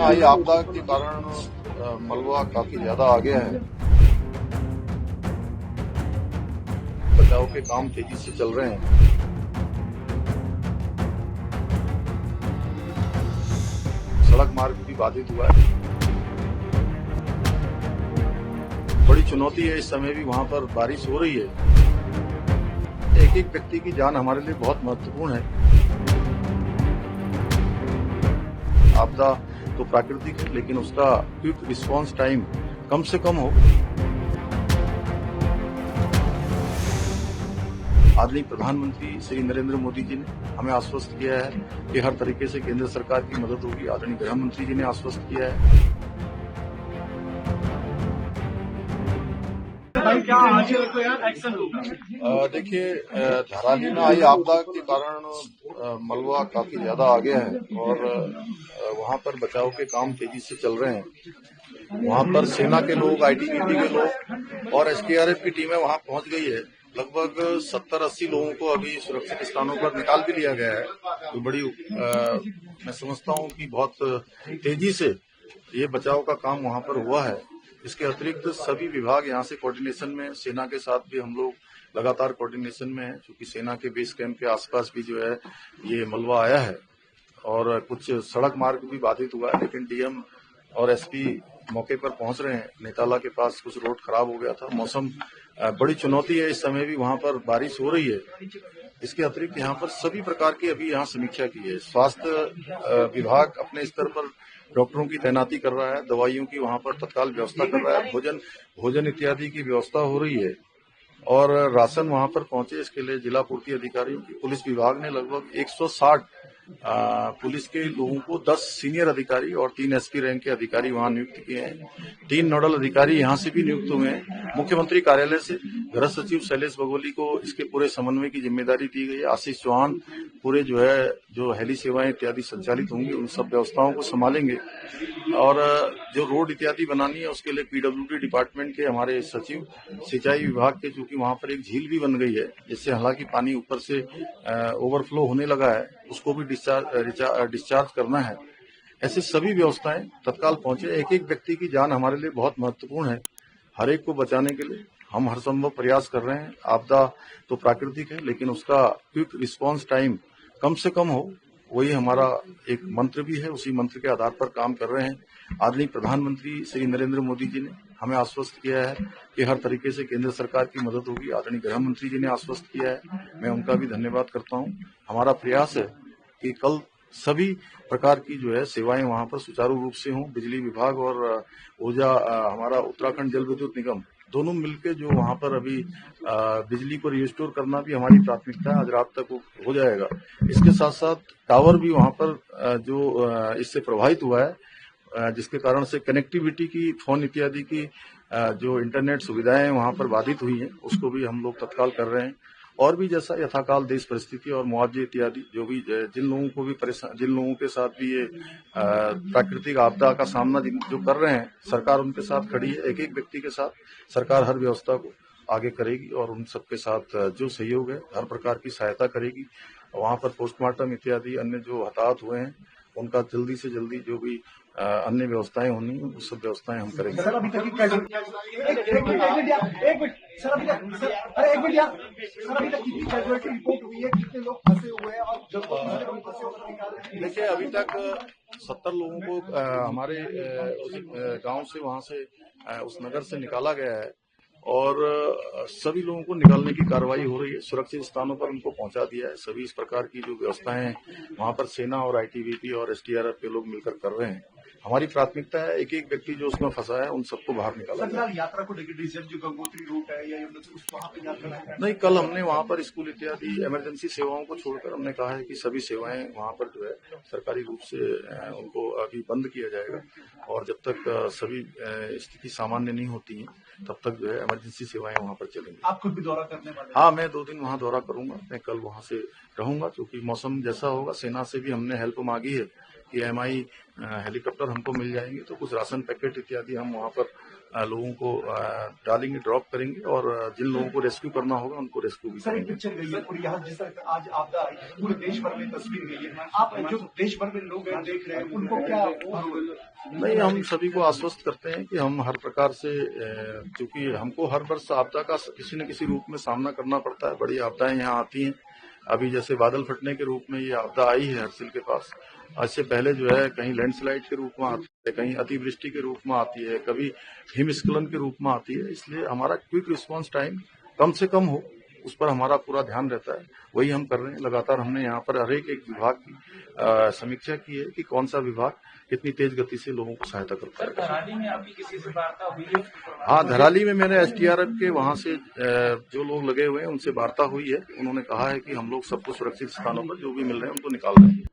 आई आपदा के कारण मलबा काफी ज्यादा आ गया है। बचाव के काम तेजी से चल रहे हैं। सड़क मार्ग भी बाधित हुआ है। बड़ी चुनौती है, इस समय भी वहां पर बारिश हो रही है। एक एक व्यक्ति की जान हमारे लिए बहुत महत्वपूर्ण है। आपदा तो प्राकृतिक है, लेकिन उसका क्विक रिस्पांस टाइम कम से कम हो। आदरणीय प्रधानमंत्री श्री नरेंद्र मोदी जी ने हमें आश्वस्त किया है कि हर तरीके से केंद्र सरकार की मदद होगी। आदरणीय गृह मंत्री जी ने आश्वस्त किया है। क्या आगे एक्शन होगा? देखिए, धराली में आई आपदा के कारण मलबा काफी ज्यादा आ गया है और वहां पर बचाव के काम तेजी से चल रहे हैं। वहां पर सेना के लोग, आईटीबीपी के लोग और एसडीआरएफ की टीमें वहां पहुंच गई है। लगभग 70-80 लोगों को अभी सुरक्षित स्थानों पर निकाल भी लिया गया है। तो बड़ी मैं समझता हूं कि बहुत तेजी से ये बचाव का काम वहां पर हुआ है। इसके अतिरिक्त सभी विभाग यहाँ से कोऑर्डिनेशन में, सेना के साथ भी हम लोग लगातार कोऑर्डिनेशन में है, क्योंकि सेना के बेस कैंप के आसपास भी जो है ये मलबा आया है और कुछ सड़क मार्ग भी बाधित हुआ है। लेकिन डीएम और एसपी मौके पर पहुंच रहे हैं। नेताला के पास कुछ रोड खराब हो गया था। मौसम बड़ी चुनौती है, इस समय भी वहां पर बारिश हो रही है। इसके अतिरिक्त यहाँ पर सभी प्रकार की अभी यहाँ समीक्षा की है। स्वास्थ्य विभाग अपने स्तर पर डॉक्टरों की तैनाती कर रहा है, दवाइयों की वहां पर तत्काल व्यवस्था कर रहा है, भोजन इत्यादि की व्यवस्था हो रही है और राशन वहां पर पहुंचे, इसके लिए जिला पूर्ति अधिकारियों की, पुलिस विभाग ने लगभग 160 पुलिस के लोगों को 10 सीनियर अधिकारी और 3 एसपी रैंक के अधिकारी वहां नियुक्त किए हैं। 3 नोडल अधिकारी यहां से भी नियुक्त हुए हैं। मुख्यमंत्री कार्यालय से गृह सचिव शैलेश बगोली को इसके पूरे समन्वय की जिम्मेदारी दी गई है। आशीष चौहान पूरे जो हेली सेवाएं इत्यादि संचालित होंगी उन सब व्यवस्थाओं को संभालेंगे और जो रोड इत्यादि बनानी है उसके लिए पीडब्ल्यूडी डिपार्टमेंट के हमारे सचिव, सिंचाई विभाग के, चूंकि वहां पर एक झील भी बन गई है जिससे हालांकि पानी ऊपर से ओवरफ्लो होने लगा है, उसको भी डिस्चार्ज करना है। ऐसे सभी व्यवस्थाएं तत्काल पहुंचे। एक एक व्यक्ति की जान हमारे लिए बहुत महत्वपूर्ण है। हर एक को बचाने के लिए हम हर संभव प्रयास कर रहे हैं। आपदा तो प्राकृतिक है, लेकिन उसका क्विक रिस्पांस टाइम कम से कम हो, वही हमारा एक मंत्र भी है। उसी मंत्र के आधार पर काम कर रहे हैं। आदरणीय प्रधानमंत्री श्री नरेंद्र मोदी जी ने हमें आश्वस्त किया है कि हर तरीके से केंद्र सरकार की मदद होगी। आदरणीय गृह मंत्री जी ने आश्वस्त किया है, मैं उनका भी धन्यवाद करता हूं। हमारा प्रयास है कि कल सभी प्रकार की जो है सेवाएं वहां पर सुचारू रूप से हों। बिजली विभाग और ऊर्जा हमारा उत्तराखंड जल विद्युत निगम दोनों मिलकर जो वहां पर अभी बिजली को रिस्टोर करना भी हमारी प्राथमिकता है। आज रात तक वो हो जाएगा। इसके साथ साथ टावर भी वहां पर जो इससे प्रभावित हुआ है, जिसके कारण से कनेक्टिविटी की, फोन इत्यादि की जो इंटरनेट सुविधाएं वहां पर बाधित हुई हैं, उसको भी हम लोग तत्काल कर रहे हैं। और भी जैसा यथाकाल देश परिस्थिति और मुआवजे इत्यादि जो भी जिन लोगों के साथ भी ये प्राकृतिक आपदा का सामना जो कर रहे हैं, सरकार उनके साथ खड़ी है। एक एक व्यक्ति के साथ सरकार हर व्यवस्था को आगे करेगी और उन सबके साथ जो सहयोग है हर प्रकार की सहायता करेगी। वहां पर पोस्टमार्टम इत्यादि अन्य जो हताहत हुए हैं उनका जल्दी से जल्दी जो भी अन्य व्यवस्थाएं होनी है, वो सब व्यवस्थाएं हम करेंगे। सर अभी तक की सर अभी तक कितनी कैजुअलिटी रिपोर्ट हुई है, कितने लोग फंसे हुए हैं और देखिए, अभी तक 70 लोगों को हमारे उस गांव से, वहां से, उस नगर से निकाला गया है और सभी लोगों को निकालने की कार्रवाई हो रही है। सुरक्षित स्थानों पर उनको पहुंचा दिया है। सभी इस प्रकार की जो व्यवस्थाएं हैं वहां पर सेना और आईटीबीपी और एसडीआरएफ के लोग मिलकर कर रहे हैं। हमारी प्राथमिकता है एक एक व्यक्ति जो उसमें फंसा है उन सबको बाहर निकाला जाए। यात्रा को डिसीजन जो गंगोत्री रूट है या वहां पे यात्रा नहीं, कल हमने वहां पर स्कूल इत्यादि इमरजेंसी सेवाओं को छोड़कर हमने कहा है कि सभी सेवाएं वहां पर जो है सरकारी रूप से उनको अभी बंद किया जाएगा और जब तक सभी स्थिति सामान्य नहीं होती है तब तक जो है इमरजेंसी सेवाएं वहां पर चलेंगी। आप खुद भी दौरा करने वाले? हाँ, मैं 2 दिन वहां दौरा करूंगा। मैं कल वहां से रहूंगा, क्योंकि मौसम जैसा होगा, सेना से भी हमने हेल्प मांगी है EMI हेलीकॉप्टर हमको मिल जाएंगे, तो कुछ राशन पैकेट इत्यादि हम वहाँ पर लोगों को डालेंगे, ड्रॉप करेंगे और जिन लोगों को रेस्क्यू करना होगा उनको रेस्क्यू भी सर, एक करेंगे। पिक्चर गई है पूरी, यहाँ जिस तरह आज आपदा आई है, पूरे देश भर में तस्वीर गई है। आप जो देश भर में लोग देख रहे हैं उनको क्या नहीं, हम सभी को आश्वस्त करते हैं कि हम हर प्रकार से, क्योंकि हमको हर वर्ष आपदा का किसी न किसी रूप में सामना करना पड़ता है। बड़ी आपदाएं यहाँ आती हैं। अभी जैसे बादल फटने के रूप में ये आपदा आई है हरसिल के पास। इससे पहले जो है कहीं लैंडस्लाइड के रूप में आती है, कहीं अतिवृष्टि के रूप में आती है, कभी हिमस्खलन के रूप में आती है। इसलिए हमारा क्विक रिस्पांस टाइम कम से कम हो, उस पर हमारा पूरा ध्यान रहता है। वही हम कर रहे हैं। लगातार हमने यहाँ पर हर एक विभाग की समीक्षा की है कि कौन सा विभाग कितनी तेज गति से लोगों को सहायता करता है। धराली में आपकी किसी से वार्ता हुई है? हाँ, धराली में मैंने SDRF के वहाँ से जो लोग लगे हुए हैं उनसे वार्ता हुई है। उन्होंने कहा है कि हम लोग सबको सुरक्षित स्थानों पर जो भी मिल रहे हैं उनको निकाल रहे हैं।